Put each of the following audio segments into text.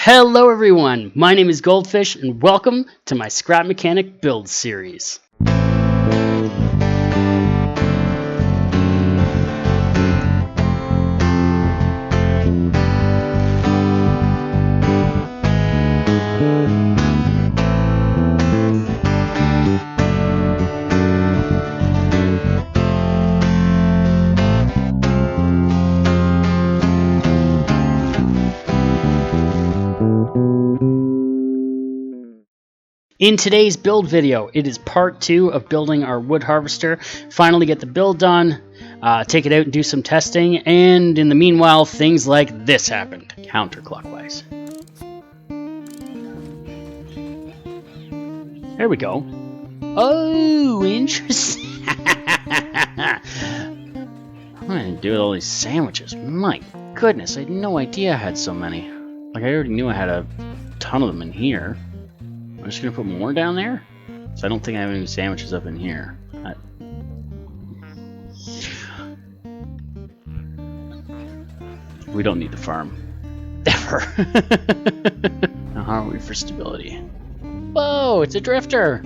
Hello everyone, my name is Goldfish and welcome to my Scrap Mechanic build series. In today's build video, it is part 2 of building our wood harvester. Finally get the build done, take it out and do some testing, and in the meanwhile, things like this happened, counterclockwise. There we go. Oh, interesting. What am I gonna do with all these sandwiches? My goodness, I had no idea I had so many. Like, I already knew I had a ton of them in here. I'm just gonna put more down there, so I don't think I have any sandwiches up in here. We don't need the farm ever. Now how are we for stability? Whoa, it's a drifter.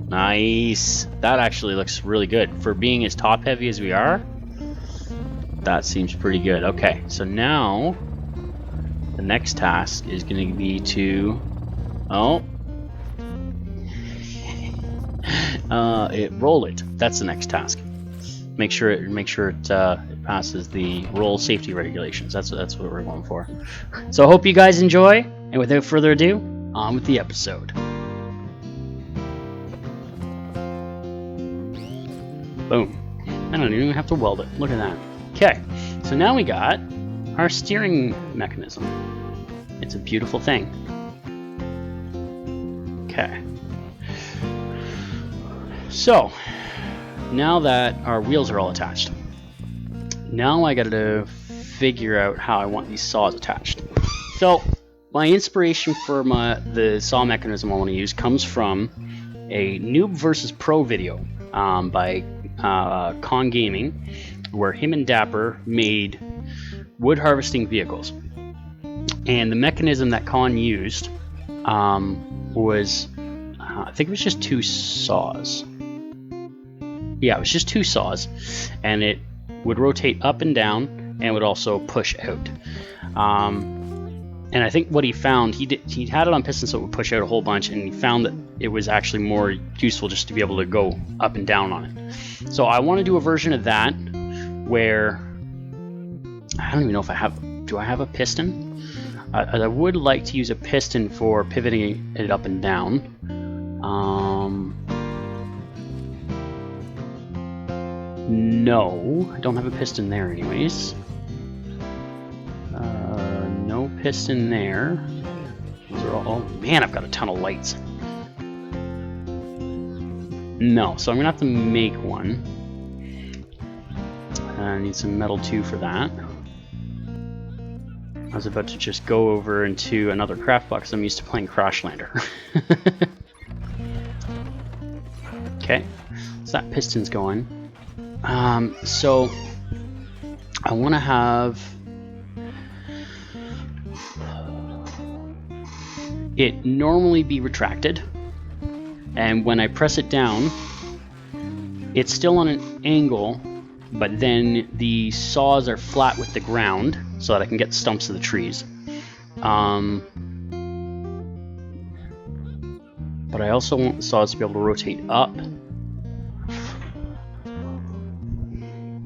Nice. That actually looks really good for being as top heavy as we are. That seems pretty good. Okay, so now the next task is going to be to roll it. That's the next task. Make sure it passes the roll safety regulations. That's what we're going for. So I hope you guys enjoy, and without further ado, on with the episode. Boom. I don't even have to weld it. Look at that. Okay, so now we got our steering mechanism. It's a beautiful thing. Okay. So, now that our wheels are all attached, now I gotta figure out how I want these saws attached. So, my inspiration for the saw mechanism I want to use comes from a noob versus pro video by Con Gaming, where him and Dapper made wood harvesting vehicles. And the mechanism that Con used was, I think it was just 2 saws. Yeah, it was just 2 saws, and it would rotate up and down, and would also push out. And I think what he found, he had it on piston so it would push out a whole bunch, and he found that it was actually more useful just to be able to go up and down on it. So I want to do a version of that where, I don't even know if do I have a piston? I would like to use a piston for pivoting it up and down. No, I don't have a piston there anyways. No piston there. Those are all, oh man, I've got a ton of lights. No, so I'm gonna have to make one. I need some metal too for that. I was about to just go over into another craft box. I'm used to playing Crashlander. Okay, so that piston's going. So I want to have it normally be retracted, and when I press it down, it's still on an angle, but then the saws are flat with the ground so that I can get stumps of the trees. But I also want the saws to be able to rotate up.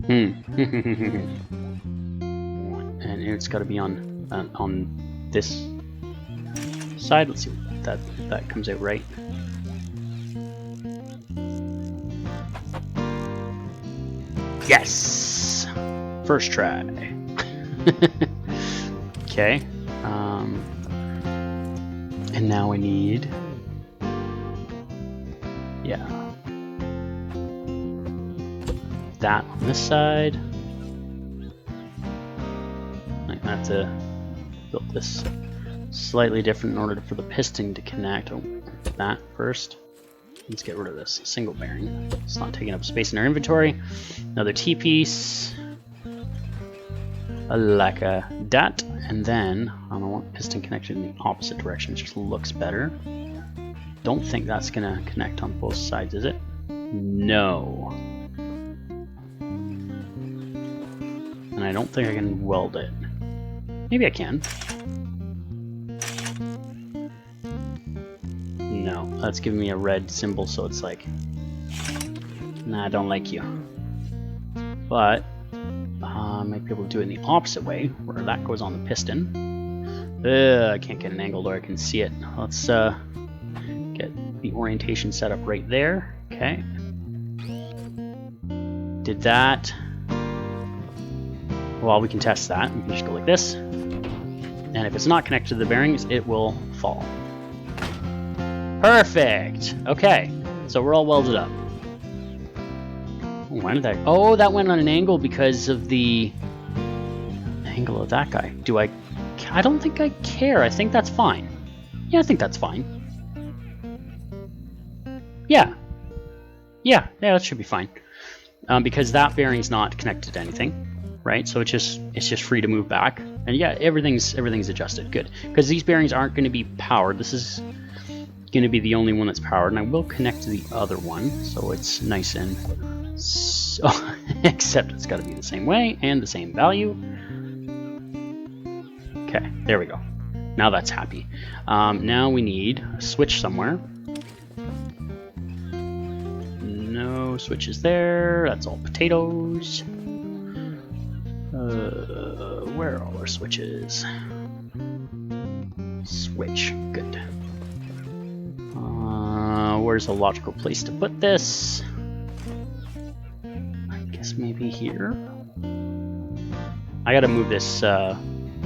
And it's got to be on this side. Let's see if that comes out right. Yes! First try. Okay. And now we need, yeah, that on this side. I have to build this slightly different in order for the piston to connect. Oh, that first. Let's get rid of this single bearing. It's not taking up space in our inventory. Another T-piece. like that, and then I don't want piston connected in the opposite direction. It just looks better. Don't think that's gonna connect on both sides, is it? No. And I don't think I can weld it. Maybe I can. No, that's giving me a red symbol, so it's like, nah, I don't like you. But I might be able to do it in the opposite way, where that goes on the piston. I can't get an angle where I can see it. Let's get the orientation set up right there. Okay. Did that. Well, we can test that. We can just go like this. And if it's not connected to the bearings, it will fall. Perfect! Okay, so we're all welded up. Why did that? Oh, that went on an angle because of the angle of that guy. Do I? I don't think I care. I think that's fine. Yeah, I think that's fine. Yeah, that should be fine. Because that bearing's not connected to anything, right? So it's just free to move back. And yeah, everything's adjusted. Good, because these bearings aren't going to be powered. This is going to be the only one that's powered, and I will connect to the other one, so it's nice and so. Except it's got to be the same way and the same value. Okay, there we go. Now that's happy. Now we need a switch somewhere. No switches there. That's all potatoes. Where are all our switches? Switch. Good. Where's a logical place to put this? I guess maybe here. I gotta move this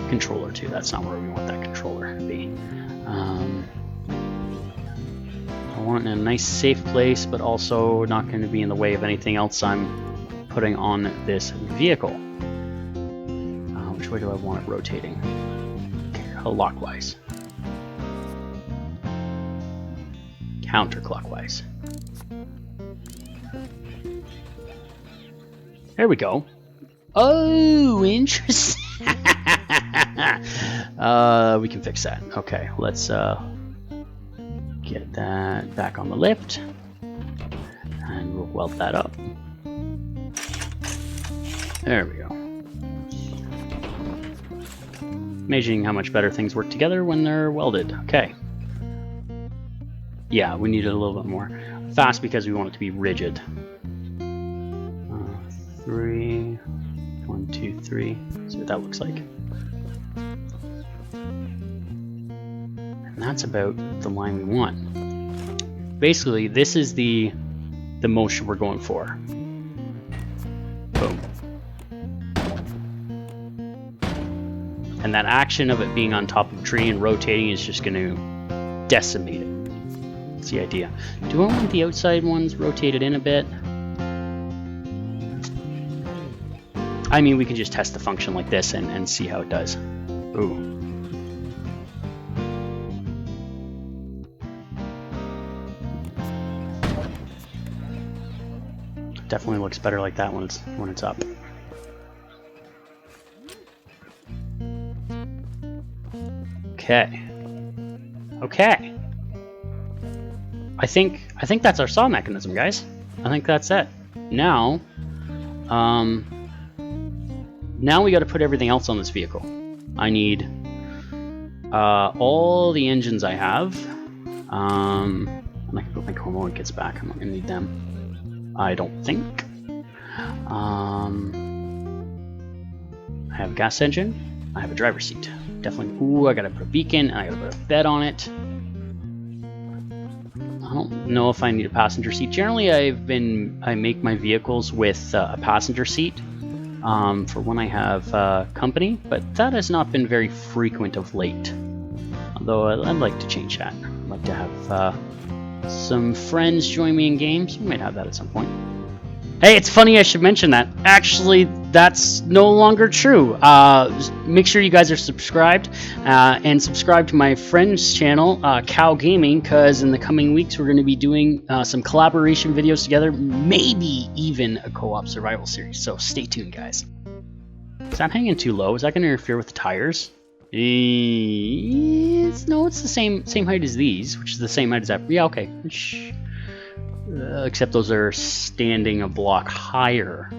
controller too. That's not where we want that controller to be. I want it in a nice safe place, but also not going to be in the way of anything else I'm putting on this vehicle. Which way do I want it rotating? Clockwise. Counterclockwise. There we go. Oh, interesting. We can fix that. Okay, let's get that back on the lift, and we'll weld that up. There we go. Amazing how much better things work together when they're welded. Okay. Yeah, we need it a little bit more fast because we want it to be rigid. 3, 1, 2, 3. See what that looks like. And that's about the line we want. Basically, this is the motion we're going for. Boom. And that action of it being on top of a tree and rotating is just going to decimate it. That's the idea. Do I want the outside ones rotated in a bit? I mean, we can just test the function like this and see how it does. Ooh. Definitely looks better like that when it's up. Okay. Okay. I think that's our saw mechanism, guys. I think that's it. Now, now we got to put everything else on this vehicle. I need all the engines I have. And I can put my chrome when it gets back. I'm not gonna need them. I don't think. I have a gas engine. I have a driver's seat. Definitely. Ooh, I gotta put a beacon. And I gotta put a bed on it. I don't know if I need a passenger seat. Generally, I make my vehicles with a passenger seat for when I have company, but that has not been very frequent of late. Although I'd like to change that. I'd like to have some friends join me in games. We might have that at some point. Hey, it's funny I should mention that. Actually, that's no longer true. Make sure you guys are subscribed and subscribe to my friend's channel, Cow Gaming, because in the coming weeks we're going to be doing some collaboration videos together, maybe even a co-op survival series. So stay tuned, guys. Is that hanging too low? Is that going to interfere with the tires? No, it's the same height as these, which is the same height as that. Yeah, okay. Except those are standing a block higher.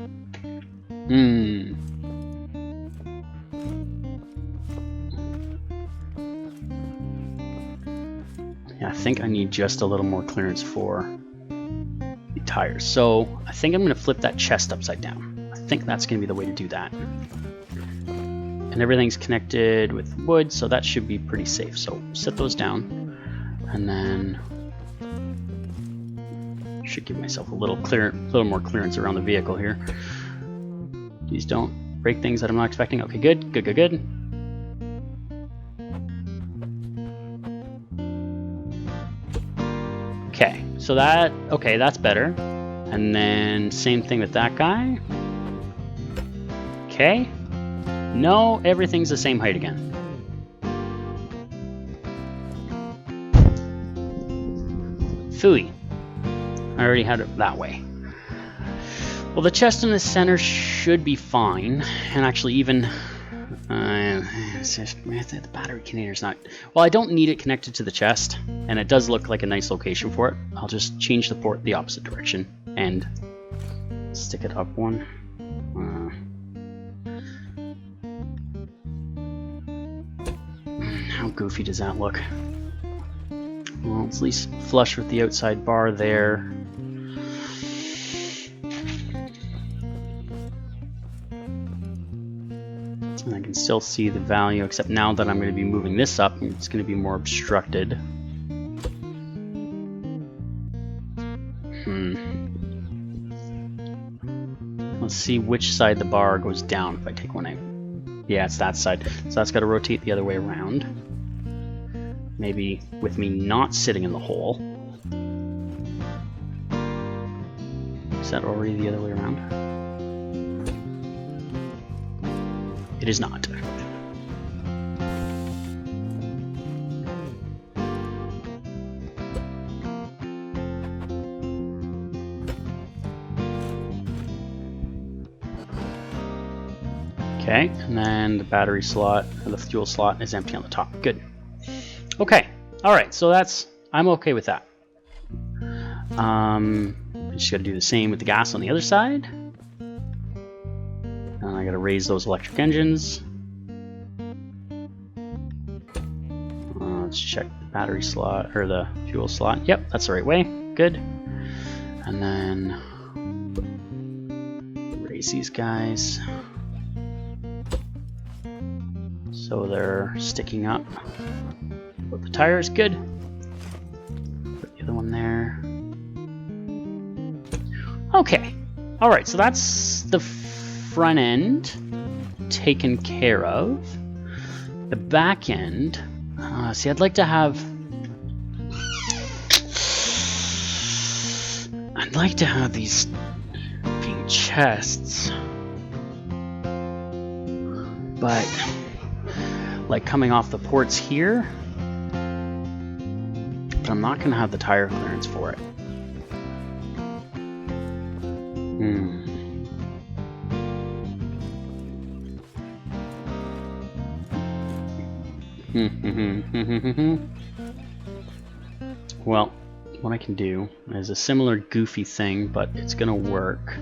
Yeah, I think I need just a little more clearance for the tires. So I think I'm going to flip that chest upside down. I think that's going to be the way to do that. And everything's connected with wood, so that should be pretty safe. So set those down, and then should give myself a little more clearance around the vehicle here. Please don't break things that I'm not expecting. Okay, good. Okay, so that's better. And then same thing with that guy. Okay. No, everything's the same height again. Phooey. I already had it that way. Well, the chest in the center should be fine. And actually even... the battery container's not... Well, I don't need it connected to the chest. And it does look like a nice location for it. I'll just change the port the opposite direction. And stick it up one. How goofy does that look? Well, it's at least flush with the outside bar there. And I can still see the value, except now that I'm going to be moving this up, it's going to be more obstructed. Let's see which side the bar goes down if I take one out. Yeah, it's that side. So that's got to rotate the other way around. Maybe with me not sitting in the hole. Is that already the other way around? It is not. Okay, and then the battery slot, or the fuel slot, is empty on the top. Good. Okay, alright, so I'm okay with that. Just gotta do the same with the gas on the other side. And I gotta raise those electric engines. Let's check the battery slot, or the fuel slot. Yep, that's the right way. Good. And then raise these guys so they're sticking up. Put the tires, good. Put the other one there. Okay. Alright, so that's the front end taken care of. The back end, see, I'd like to have these being chests, but like coming off the ports here, but I'm not going to have the tire clearance for it. Well, what I can do is a similar goofy thing, but it's gonna work.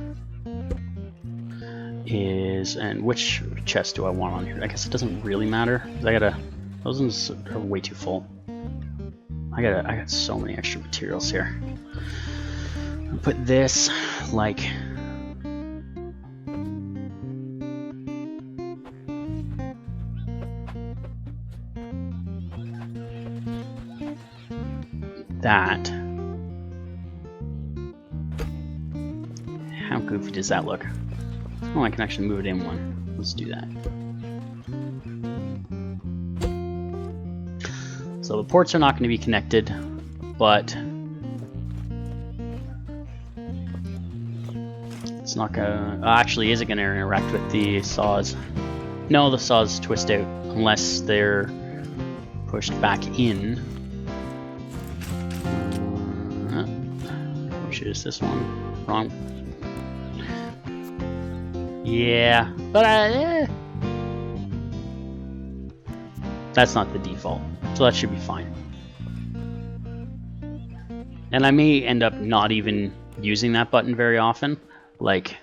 And which chest do I want on here? I guess it doesn't really matter. Those ones are way too full. I got so many extra materials here. I'll put this like that. How goofy does that look? Oh, I can actually move it in one. Let's do that. So the ports are not going to be connected, but it's not going to... actually, is it going to interact with the saws? No, the saws twist out unless they're pushed back in. Which is this one? Wrong. Yeah, but That's not the default, so that should be fine. And I may end up not even using that button very often. Like,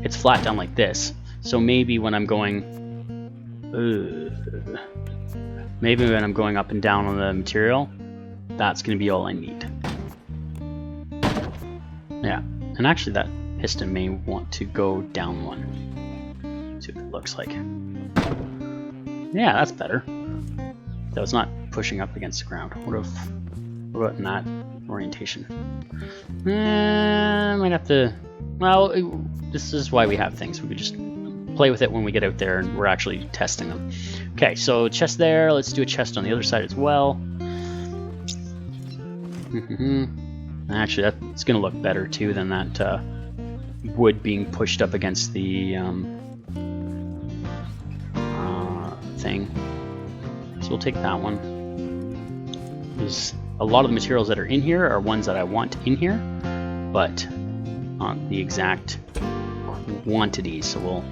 it's flat down like this. So maybe when I'm going... maybe when I'm going up and down on the material, that's going to be all I need. Yeah, and actually that piston may want to go down one. See what it looks like. Yeah, that's better. That was not pushing up against the ground. What about in that orientation? I might have to... Well, this is why we have things. We could just play with it when we get out there and we're actually testing them. Okay, so chest there. Let's do a chest on the other side as well. Actually, that's going to look better too than that wood being pushed up against the thing. So we'll take that one. There's a lot of the materials that are in here are ones that I want in here, but not the exact quantities. So we'll,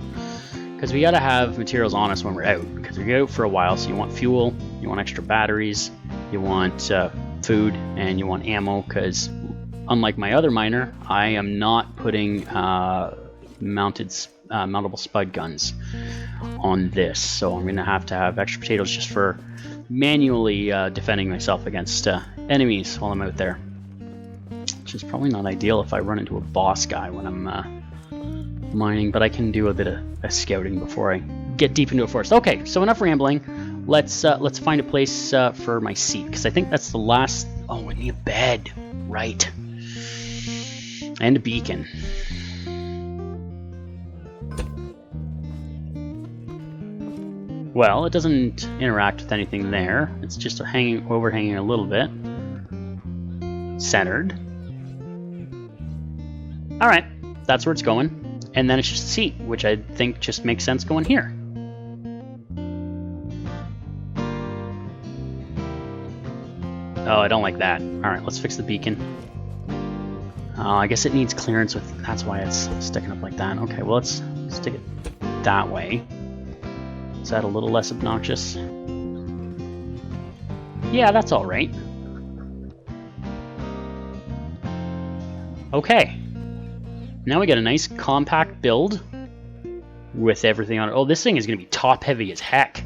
because we got to have materials on us when we're out, because we get out for a while. So you want fuel, you want extra batteries, you want food, and you want ammo, because unlike my other miner, I am not putting mountable spud guns on this, so I'm gonna have to have extra potatoes just for manually defending myself against enemies while I'm out there, which is probably not ideal if I run into a boss guy when I'm mining, but I can do a bit of scouting before I get deep into a forest. Okay, so enough rambling. Let's find a place for my seat, because I think that's the last. Oh, we need a bed, right? And a beacon. Well, it doesn't interact with anything there. It's just overhanging a little bit. Centered. Alright, that's where it's going. And then it's just a seat, which I think just makes sense going here. Oh, I don't like that. Alright, let's fix the beacon. I guess it needs clearance with... That's why it's sticking up like that. Okay, well, let's stick it that way. Is that a little less obnoxious? Yeah, that's all right. Okay. Now we got a nice compact build with everything on it. Oh, this thing is going to be top heavy as heck.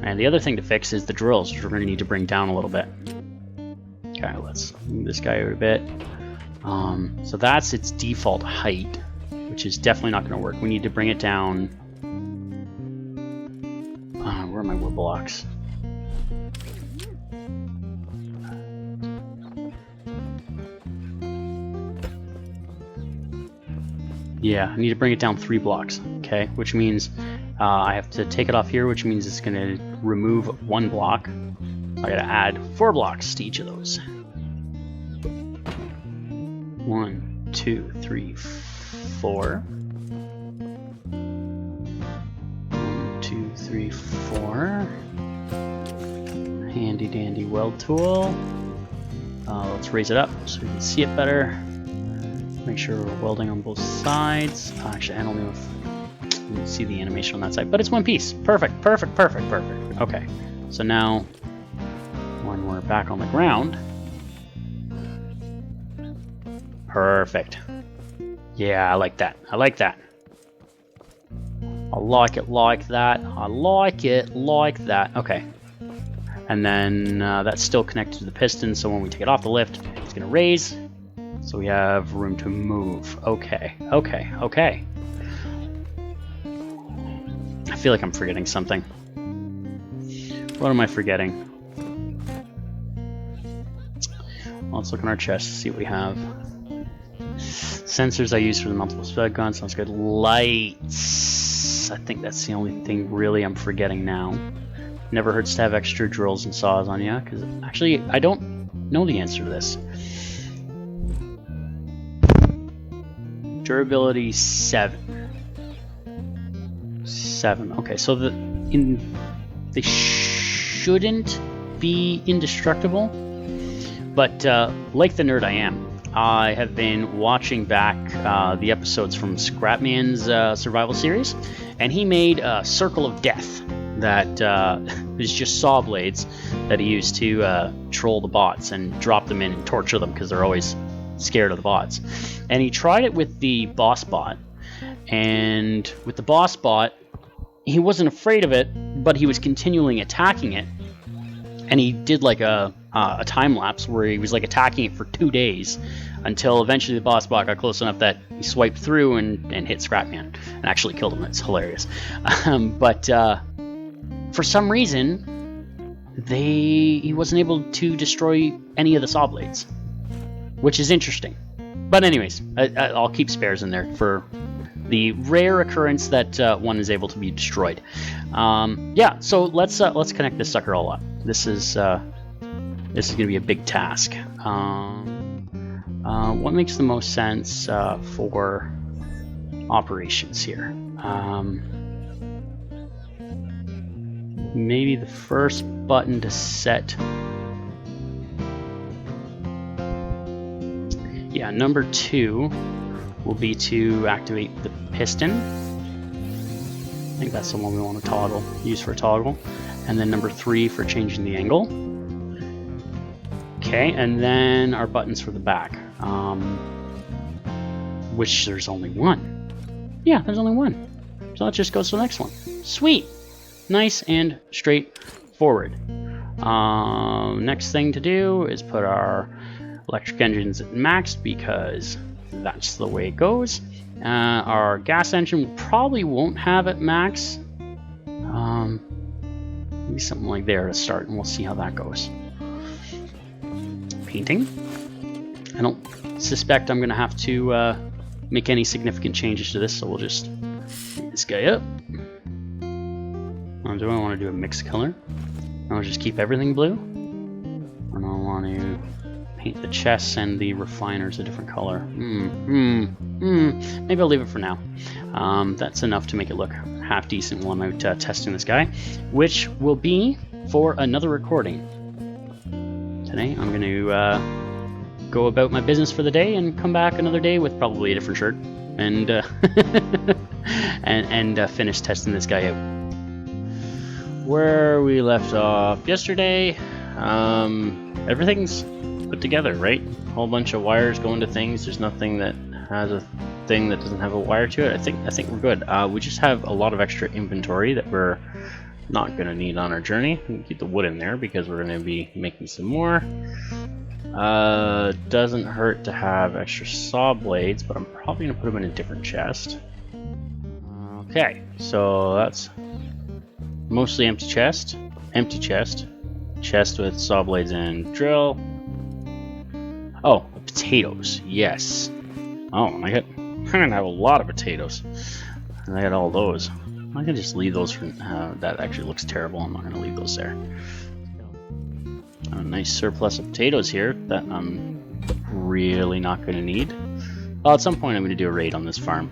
And the other thing to fix is the drills, which we're going to need to bring down a little bit. Okay, let's move this guy out a bit. So that's its default height, which is definitely not going to work. We need to bring it down. Where are my wood blocks? Yeah, I need to bring it down 3 blocks, okay? Which means I have to take it off here, which means it's going to remove 1 block. So I got to add 4 blocks to each of those. 1, 2, 3, 4. 1, 2, 3, 4. Handy dandy weld tool. Let's raise it up so we can see it better. Make sure we're welding on both sides. Actually, I don't know if you can see the animation on that side, but it's one piece. Perfect, perfect, perfect, perfect. Okay, so now when we're back on the ground, perfect. Yeah, I like that. I like that. I like it like that. I like it like that. Okay. And then that's still connected to the piston, so when we take it off the lift, it's going to raise. So we have room to move. Okay, okay, okay. I feel like I'm forgetting something. What am I forgetting? Well, let's look in our chest to see what we have. Sensors I use for the multiple spud gun. Sounds good. Lights. I think that's the only thing really I'm forgetting now. Never hurts to have extra drills and saws on you, because actually I don't know the answer to this. Durability 7. 7. Okay, so they shouldn't be indestructible, but like the nerd I am, I have been watching back the episodes from Scrapman's survival series, and he made a circle of death that is just saw blades that he used to troll the bots and drop them in and torture them because they're always scared of the bots. And he tried it with the boss bot, and with the boss bot, he wasn't afraid of it, but he was continually attacking it. And he did like a time lapse where he was like attacking it for 2 days until eventually the boss bot got close enough that he swiped through and hit Scrapman and actually killed him. It's hilarious. But for some reason, he wasn't able to destroy any of the saw blades, which is interesting. But anyways, I'll keep spares in there for the rare occurrence that one is able to be destroyed. Yeah, so let's connect this sucker all up. This is going to be a big task. What makes the most sense for operations here? Maybe the first button to set. Yeah, number 2 will be to activate the piston. I think that's the one we want to use for a toggle. And then number 3 for changing the angle. Okay, and then our buttons for the back, which there's only one. Yeah, there's only one. So that just goes to the next one. Sweet, nice and straightforward. Next thing to do is put our electric engines at max because that's the way it goes. Our gas engine probably won't have it max. Maybe something like there to start, and we'll see how that goes. Painting. I don't suspect I'm going to have to make any significant changes to this, so we'll just paint this guy up. Do I want to do a mixed color? I'll just keep everything blue. And I'll want to paint the chests and the refiners a different color. Maybe I'll leave it for now. That's enough to make it look half decent while I'm out testing this guy, which will be for another recording. Today I'm going to go about my business for the day and come back another day with probably a different shirt and and finish testing this guy out. Where we left off yesterday, everything's put together, right? A whole bunch of wires going to things. There's nothing that has a thing that doesn't have a wire to it. I think we're good. We just have a lot of extra inventory that we're not going to need on our journey. We can keep the wood in there because we're going to be making some more. Doesn't hurt to have extra saw blades, but I'm probably going to put them in a different chest. Okay, so that's mostly empty chest. Empty chest. Chest with saw blades and drill. Oh, potatoes. Yes. Oh, I'm gonna have a lot of potatoes. And I got all those. I can just leave those for that actually looks terrible. I'm not gonna leave those there. A nice surplus of potatoes here that I'm really not gonna need. Well, at some point I'm gonna do a raid on this farm.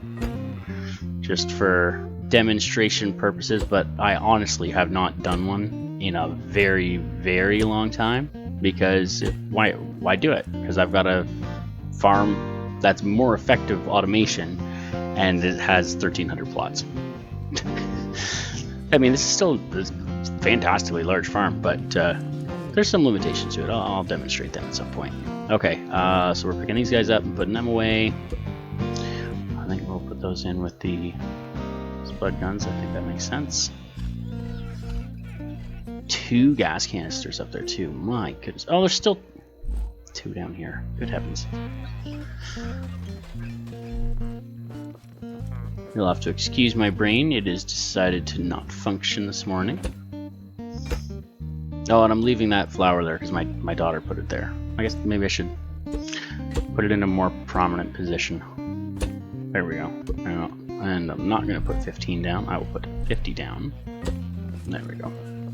Just for demonstration purposes, but I honestly have not done one in a very, very long time. Because why do it? Because I've got a farm that's more effective automation, and it has 1,300 plots. I mean, this is still a fantastically large farm, but there's some limitations to it. I'll demonstrate them at some point. Okay, so we're picking these guys up and putting them away. I think we'll put those in with the spud guns. I think that makes sense. 2 gas canisters up there too. My goodness. Oh, there's still 2 down here. Good heavens. You'll have to excuse my brain. It has decided to not function this morning. Oh, and I'm leaving that flower there because my daughter put it there. I guess maybe I should put it in a more prominent position. There we go. And I'm not going to put 15 down. I will put 50 down. There we go.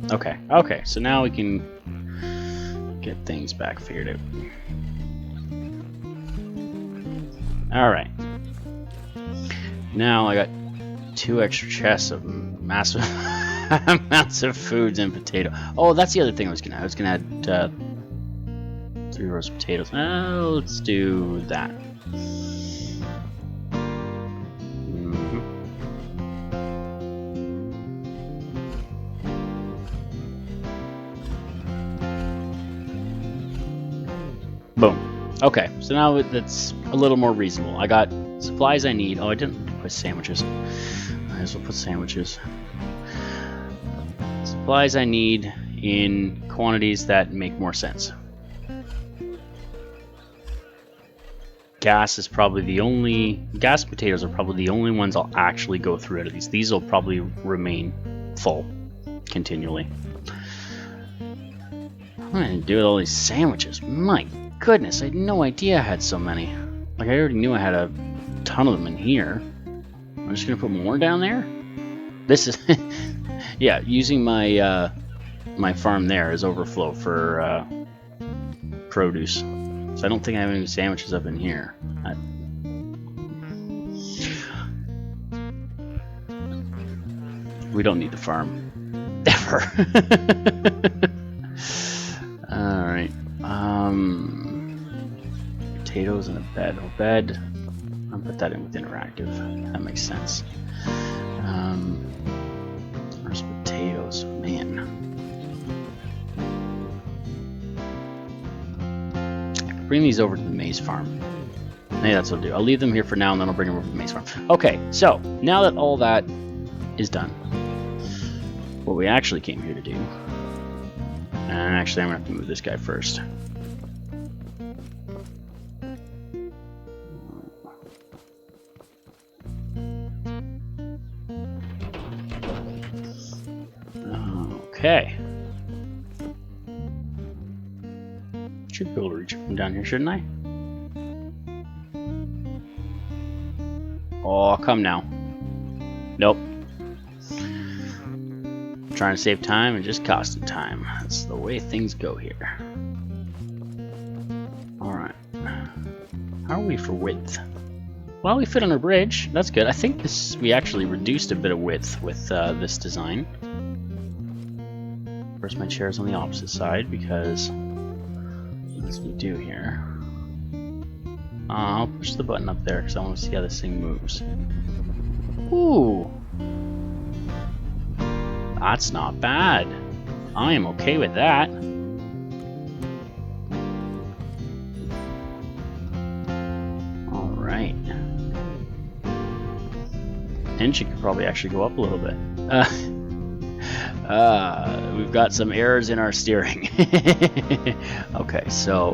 Okay, so now we can get things back figured out. Alright. Now I got 2 extra chests of massive amounts of foods and potato. Oh, that's the other thing I was gonna add. The 3 roast potatoes. Let's do that. Boom. Okay, so now that's a little more reasonable. I got supplies I need. Oh, I didn't put sandwiches. I as well put sandwiches. Supplies I need in quantities that make more sense. Gas is probably the only... Gas potatoes are probably the only ones I'll actually go through out of these. These will probably remain full continually. What am I gonna do with all these sandwiches? My goodness, I had no idea I had so many. Like, I already knew I had a ton of them in here. I'm just gonna put more down there? This is... yeah, using my my farm there as overflow for produce. So I don't think I have any sandwiches up in here. We don't need the farm. Ever. Alright. Potatoes and a bed. A bed. I'll put that in with interactive. That makes sense. Where's potatoes? Man. I could bring these over to the maize farm. Maybe that's what I'll do. I'll leave them here for now and then I'll bring them over to the maize farm. Okay, so now that all that is done, what we actually came here to do, and actually I'm going to have to move this guy first. Okay. Should be able to reach from down here, shouldn't I? Oh, come now. Nope. Trying to save time and just costing time. That's the way things go here. Alright. How are we for width? Well, we fit on a bridge. That's good. I think we actually reduced a bit of width with this design. Of course, my chair's on the opposite side because as we do here. I'll push the button up there because I want to see how this thing moves. Ooh. That's not bad. I am okay with that. Alright. And she could probably actually go up a little bit. We've got some errors in our steering. Okay, so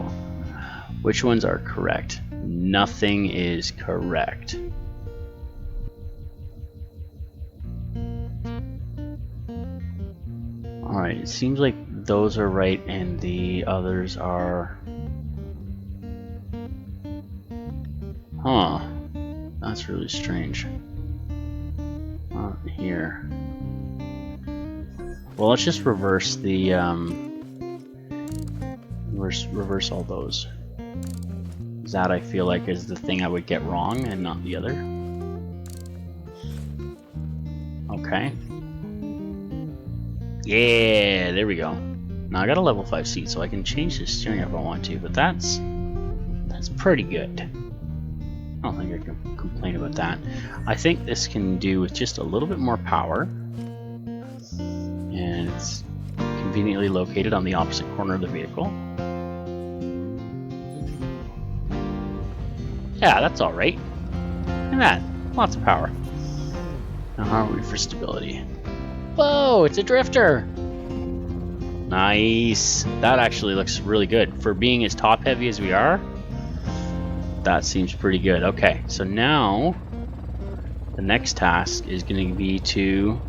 which ones are correct? Nothing is correct. Alright, it seems like those are right and the others are... Huh. That's really strange. Not here. Well, let's just reverse the... reverse all those. That I feel like is the thing I would get wrong and not the other. Okay. Yeah, there we go. Now I got a level 5 seat, so I can change the steering if I want to, but that's pretty good. I don't think I can complain about that. I think this can do with just a little bit more power. And it's conveniently located on the opposite corner of the vehicle. Yeah, that's alright. Look at that. Lots of power. Now how are we for stability? Whoa, it's a drifter! Nice. That actually looks really good. For being as top heavy as we are, that seems pretty good. Okay, so now the next task is going to be to...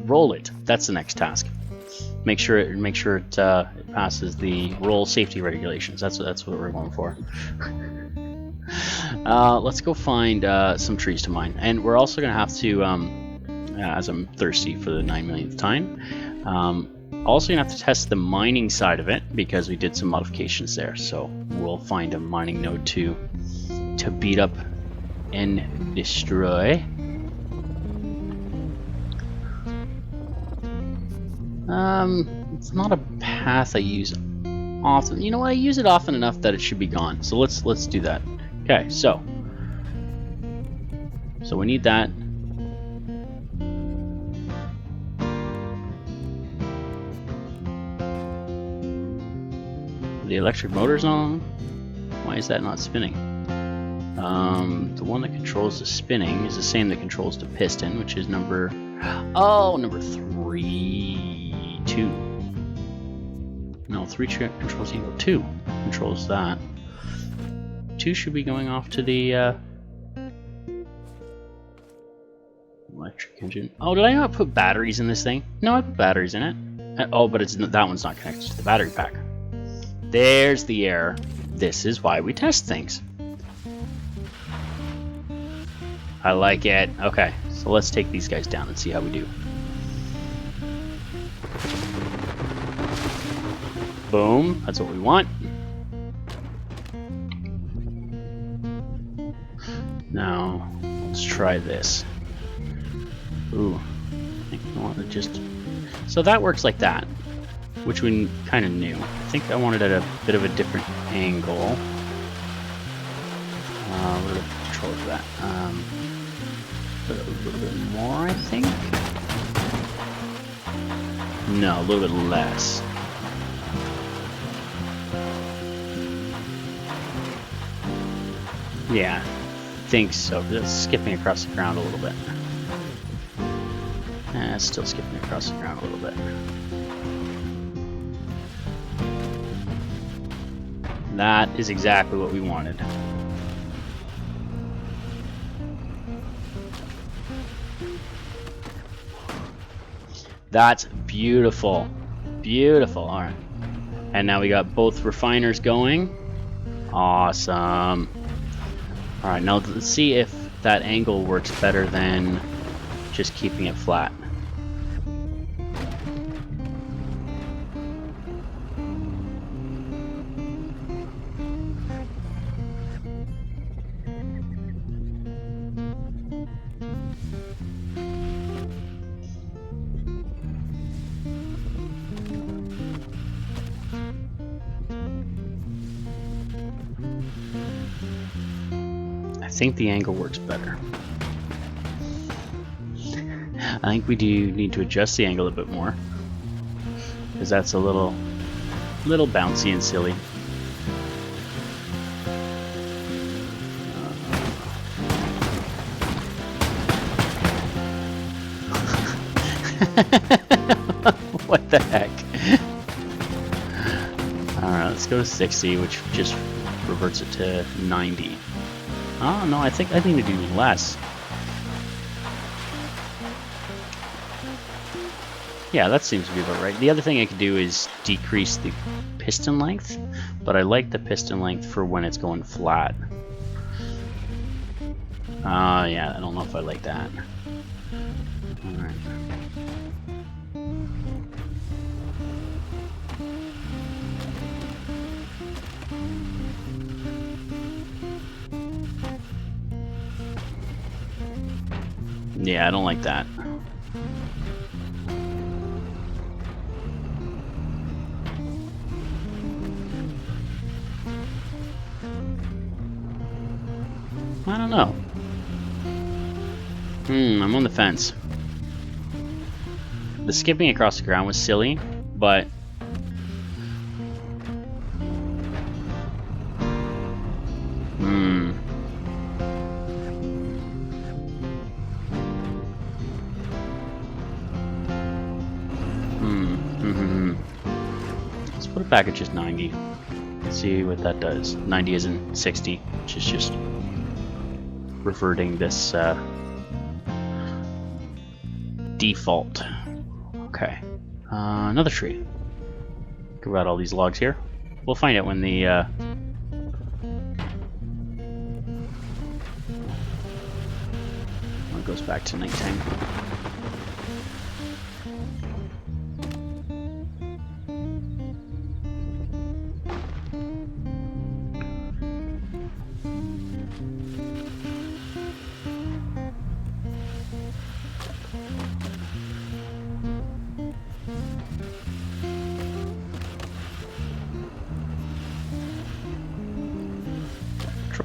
roll it. That's the next task. Make sure it passes the roll safety regulations. That's what we're going for. Let's go find some trees to mine, and we're also gonna have to, as I'm thirsty for the 9 millionth time, also gonna have to test the mining side of it because we did some modifications there. So we'll find a mining node to beat up and destroy. It's not a path I use often. You know what? I use it often enough that it should be gone. So let's do that. Okay, so we need that. The electric motor's on. Why is that not spinning? The one that controls the spinning is the same that controls the piston, which is number 2. No, 3 controls angle. 2 controls that. 2 should be going off to the electric engine. Oh, did I not put batteries in this thing? No, I put batteries in it. Oh, but that one's not connected to the battery pack. There's the error. This is why we test things. I like it. Okay, so let's take these guys down and see how we do. Boom, that's what we want. Now, let's try this. Ooh, I think I want to just... So that works like that, which we kind of knew. I think I wanted at a bit of a different angle. What are the controls for that? A little bit more, I think? No, a little bit less. Yeah, I think so. It's skipping across the ground a little bit. It's still skipping across the ground a little bit. That is exactly what we wanted. That's beautiful. Beautiful. All right. And now we got both refiners going. Awesome. All right, now let's see if that angle works better than just keeping it flat. I think the angle works better. I think we do need to adjust the angle a bit more, because that's a little bouncy and silly. What the heck? Alright, let's go to 60, which just reverts it to 90. Oh no, I think I need to do less. Yeah, that seems to be about right. The other thing I could do is decrease the piston length, but I like the piston length for when it's going flat. Yeah, I don't know if I like that. Alright. Yeah, I don't like that. I don't know. I'm on the fence. The skipping across the ground was silly, but let's put it back at just 90. See what that does. 90 isn't 60, which is just reverting this default. Okay. Another tree. Go out all these logs here. We'll find out when the when it goes back to nighttime.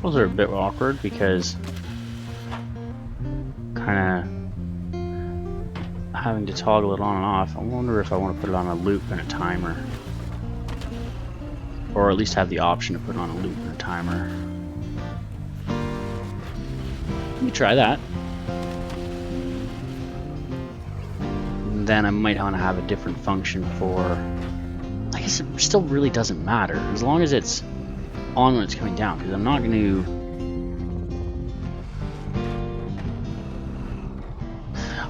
Circles are a bit awkward because kind of having to toggle it on and off. I wonder if I want to put it on a loop and a timer. Or at least have the option to put it on a loop and a timer. Let me try that. And then I might want to have a different function for... I guess it still really doesn't matter, as long as it's on when it's coming down, because I'm not going to...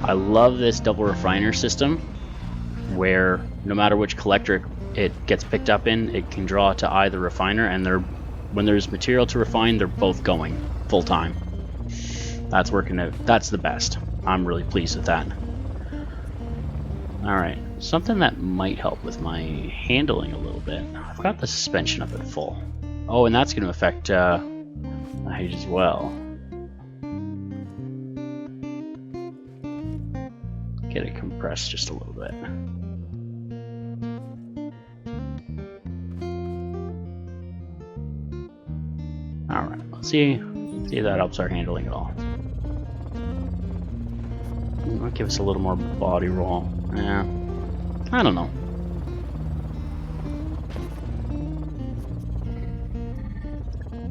I love this double refiner system, where no matter which collector it gets picked up in, it can draw to either refiner, and when there's material to refine, they're both going full time. That's working out. That's the best. I'm really pleased with that. Alright, something that might help with my handling a little bit. I've got the suspension up at full. Oh, and that's going to affect the height as well. Get it compressed just a little bit. Alright, let's see if that helps our handling at all. Might give us a little more body roll. Yeah, I don't know.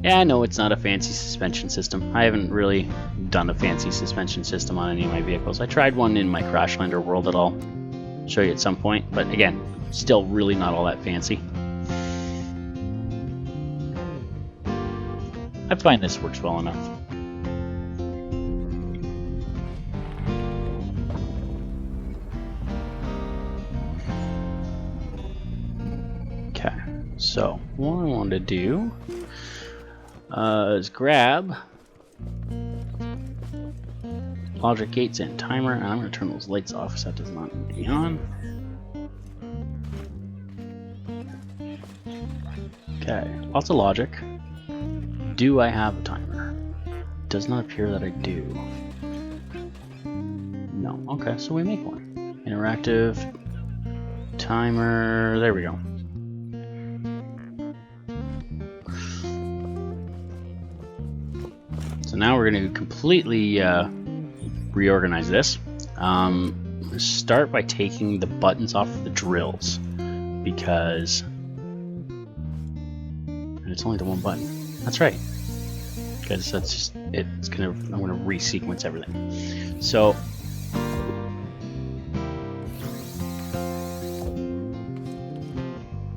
Yeah, I know it's not a fancy suspension system. I haven't really done a fancy suspension system on any of my vehicles. I tried one in my Crashlander World that I'll show you at some point, but again, still really not all that fancy. I find this works well enough. Okay, so what I want to do is grab logic gates and timer, and I'm going to turn those lights off so that does not need to be on. Okay, lots of logic. Do I have a timer? Does not appear that I do. No. Okay, so we make one. Interactive timer. There we go. So now we're going to completely reorganize this. Start by taking the buttons off of the drills, because it's only the one button. That's right, because that's just it's gonna. I'm gonna resequence everything. So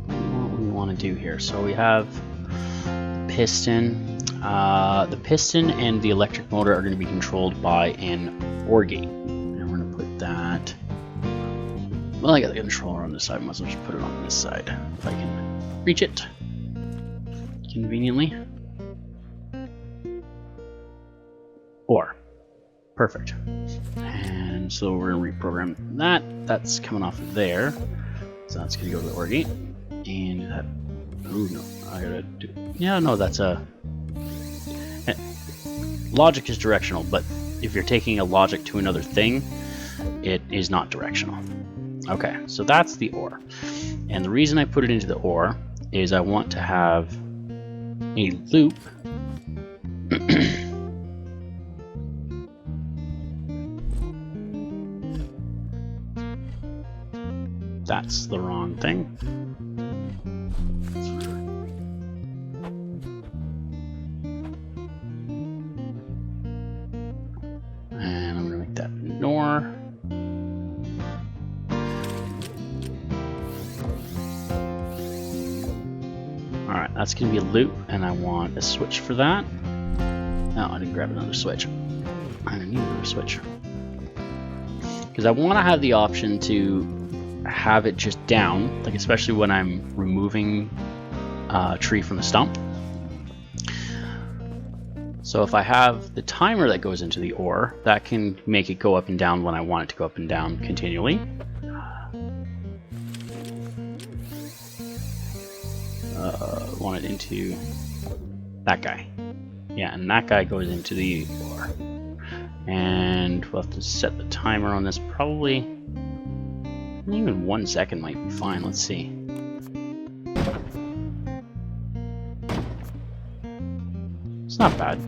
what we want to do here? So we have piston. The piston and the electric motor are going to be controlled by an OR gate, and we're going to put that. Well, I got the controller on this side. Might as well just put it on this side if I can reach it conveniently. OR. Perfect. And so we're going to reprogram that. That's coming off of there. So that's going to go to the OR gate. And that. Oh no, I gotta do. Yeah, no, that's a. Logic is directional, but if you're taking a logic to another thing, it is not directional. Okay, so that's the OR. And the reason I put it into the OR is I want to have a loop that's the wrong thing. And I'm going to make that NOR. Alright, that's going to be a loop, and I want a switch for that. No, I didn't grab another switch. I didn't need another switch. Because I want to have the option to have it just down, like especially when I'm removing a tree from the stump. So if I have the timer that goes into the OR, that can make it go up and down when I want it to go up and down continually. Want it into that guy. Yeah, and that guy goes into the OR. And we'll have to set the timer on this, probably even 1 second might be fine. Let's see. . It's not bad.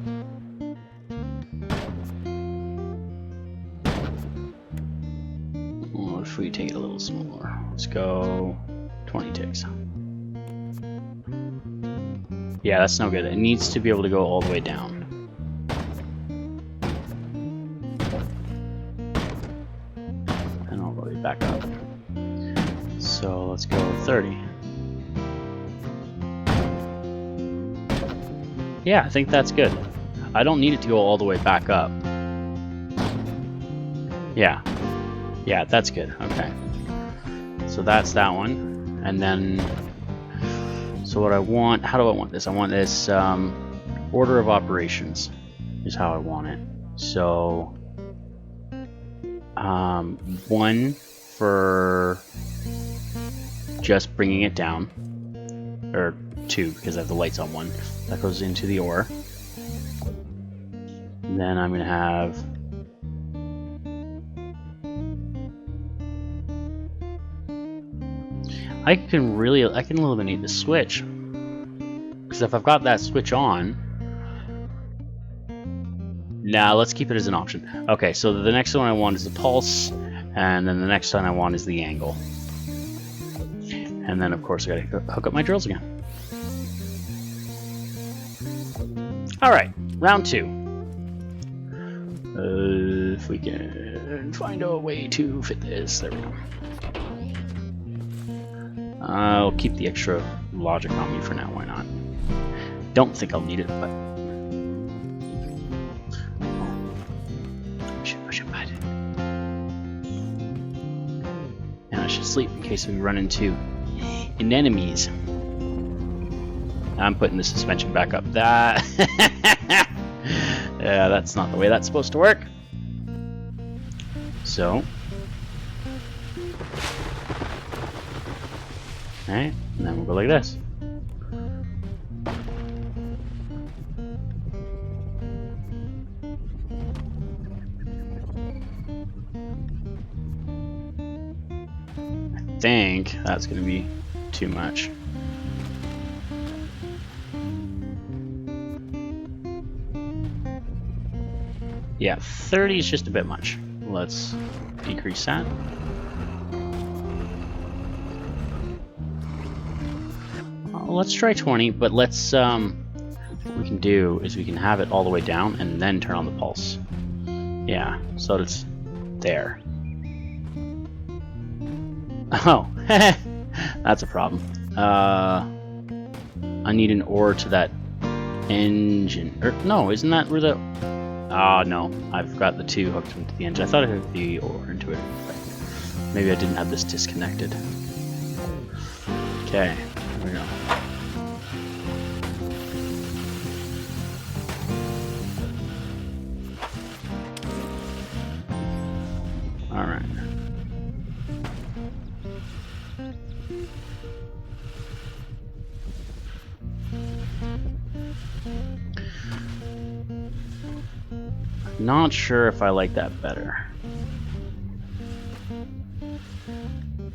Well, if we take it a little smaller, let's go 20 ticks. Yeah, that's no good. It needs to be able to go all the way down. And all the way back up. So let's go 30. Yeah, I think that's good. I don't need it to go all the way back up. Yeah. Yeah, that's good. Okay. So that's that one. And then, so what I want, how do I want this? I want this order of operations is how I want it. So, 1 for just bringing it down, or 2 because I have the lights on 1. That goes into the ore. And then I'm going to have I can eliminate the switch, because if I've got that switch on, nah, let's keep it as an option. Okay, so the next one I want is the pulse, and then the next one I want is the angle, and then of course I gotta hook up my drills again. All right, round 2. If we can find a way to fit this, there we go. I'll keep the extra logic on me for now, why not? Don't think I'll need it, but... Push it back. And I should sleep in case we run into enemies. I'm putting the suspension back up. That... yeah, that's not the way that's supposed to work. So... Alright, and then we'll go like this. I think that's going to be too much. Yeah, 30 is just a bit much. Let's decrease that. Let's try 20, but let's, what we can do is we can have it all the way down and then turn on the pulse. Yeah, so it's there. Oh, that's a problem. I need an ore to that engine. Or, no, isn't that where the... Ah, no, I've got the 2 hooked into the engine. I thought I hooked the ore into it, but maybe I didn't have this disconnected. Okay, there we go. Alright. Not sure if I like that better.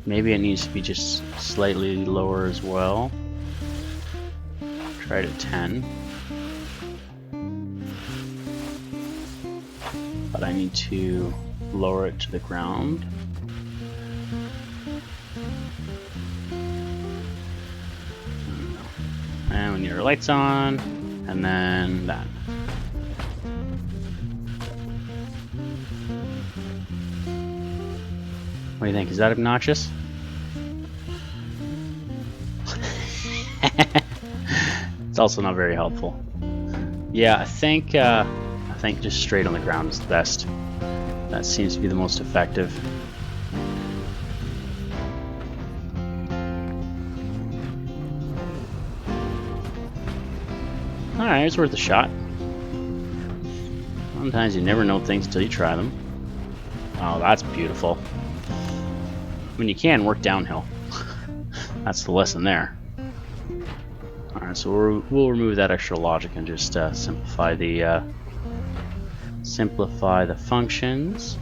Maybe it needs to be just slightly lower as well. Try it at 10. But I need to lower it to the ground. And we need our lights on, and then that. What do you think? Is that obnoxious? It's also not very helpful. Yeah, I think just straight on the ground is the best. That seems to be the most effective. Alright, it's worth a shot. Sometimes you never know things until you try them. Oh, that's beautiful. I mean, you can work downhill. That's the lesson there. Alright, so we'll remove that extra logic and just simplify the functions.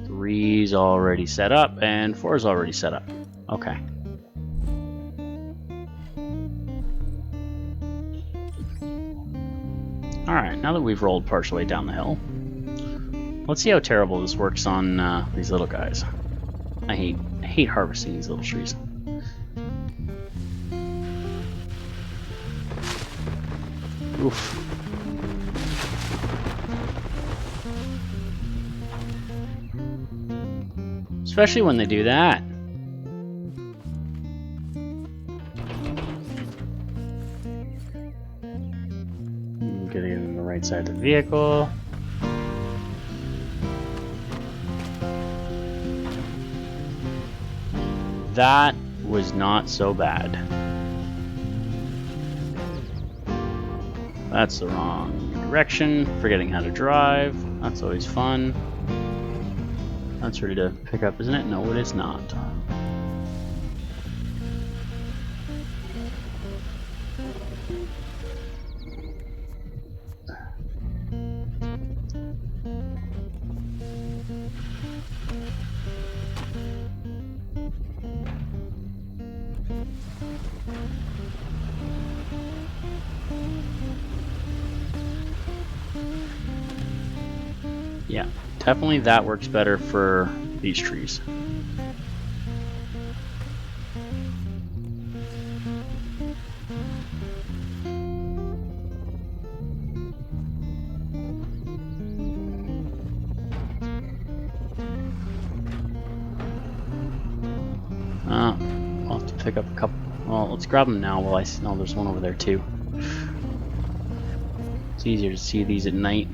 3's already set up and 4's already set up. Okay. Alright, now that we've rolled partially down the hill, let's see how terrible this works on these little guys. I hate harvesting these little trees. Oof. Especially when they do that. Getting it on the right side of the vehicle. That was not so bad. That's the wrong direction. Forgetting how to drive. That's always fun. That's ready to pick up, isn't it? No, it is not. Yeah, definitely that works better for these trees. I'll have to pick up a couple. Well, let's grab them now while I see. No, there's one over there too. It's easier to see these at night.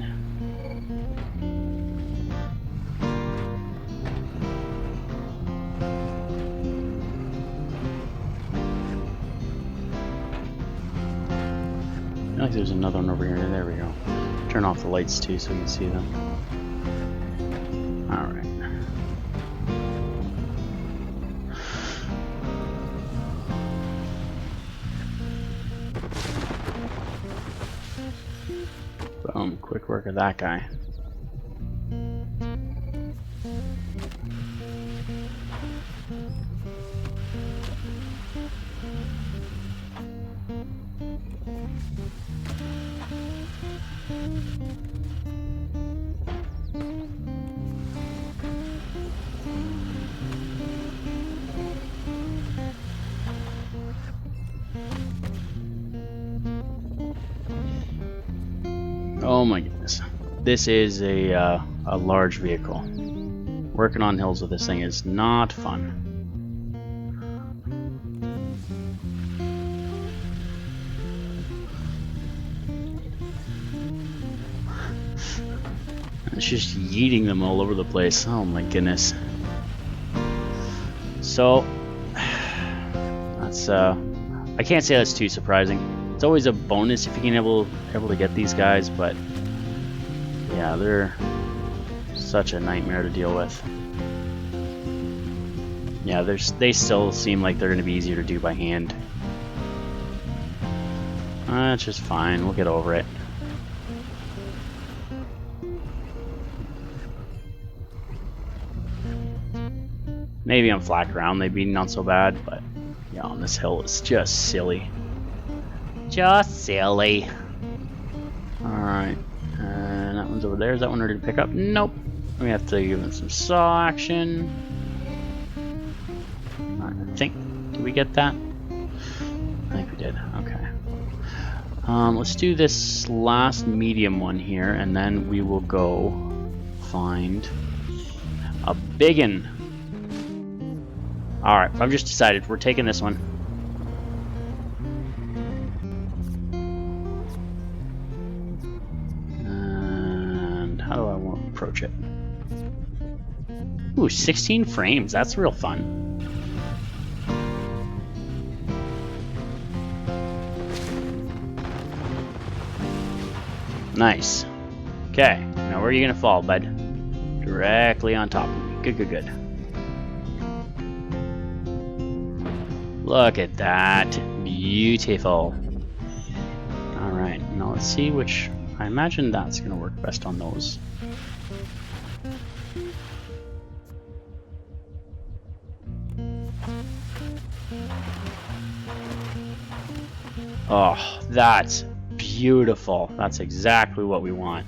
I feel like there's another one over here. There we go. Turn off the lights too so you can see them. Alright. Boom, quick work of that guy. Oh my goodness. This is a large vehicle. Working on hills with this thing is not fun. It's just yeeting them all over the place. Oh my goodness. So, that's I can't say that's too surprising. It's always a bonus if you can able to get these guys, but yeah, they're such a nightmare to deal with. Yeah, they still seem like they're going to be easier to do by hand. That's just fine. We'll get over it. Maybe on flat ground they'd be not so bad, but yeah, on this hill it's just silly. Just silly. Alright. And that one's over there. Is that one ready to pick up? Nope. We have to give him some saw action. I think. Did we get that? I think we did. Okay. Let's do this last medium one here, and then we will go find a biggin. Alright, I've just decided we're taking this one. And how do I want to approach it? Ooh, 16 frames. That's real fun. Nice. Okay, now where are you going to fall, bud? Directly on top of me. Good, good, good. Look at that. Beautiful. Alright, now let's see which... I imagine that's going to work best on those. Oh, that's Beautiful. That's exactly what we want.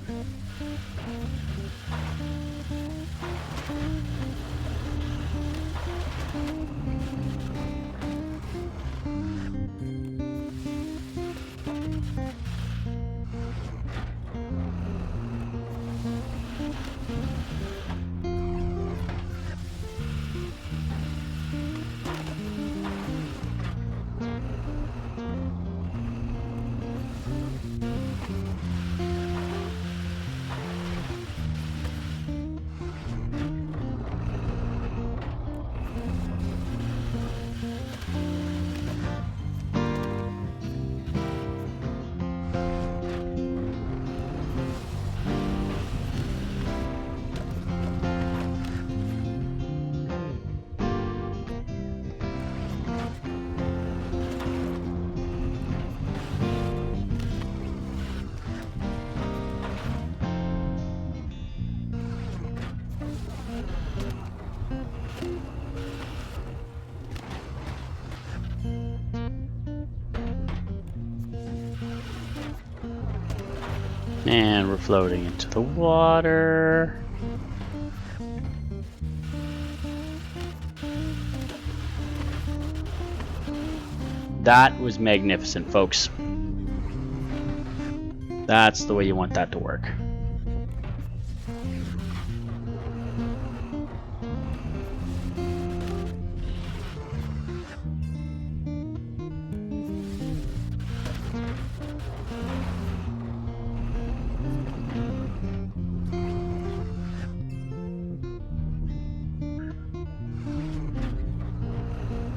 And we're floating into the water. That was magnificent, folks. That's the way you want that to work.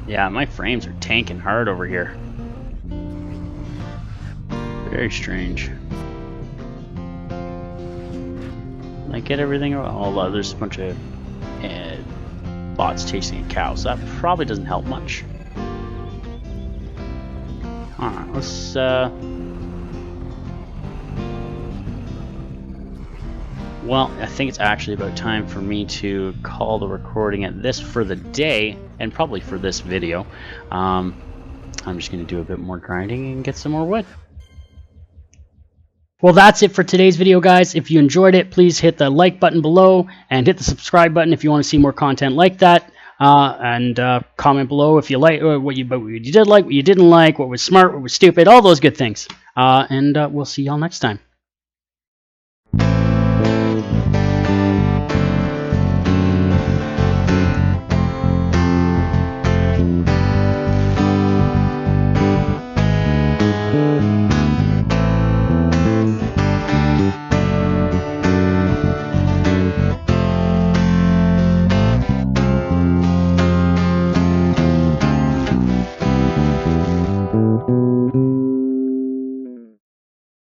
Yeah, my frames are tanking hard over here. Very strange. Did I get everything? Oh, there's a bunch of bots chasing a cow, so that probably doesn't help much. Alright, let's well, I think it's actually about time for me to call the recording at this for the day, and probably for this video. I'm just going to do a bit more grinding and get some more wood. Well, that's it for today's video, guys. If you enjoyed it, please hit the like button below and hit the subscribe button if you want to see more content like that. And comment below if you like what you did like, what you didn't like, what was smart, what was stupid, all those good things. And we'll see y'all next time.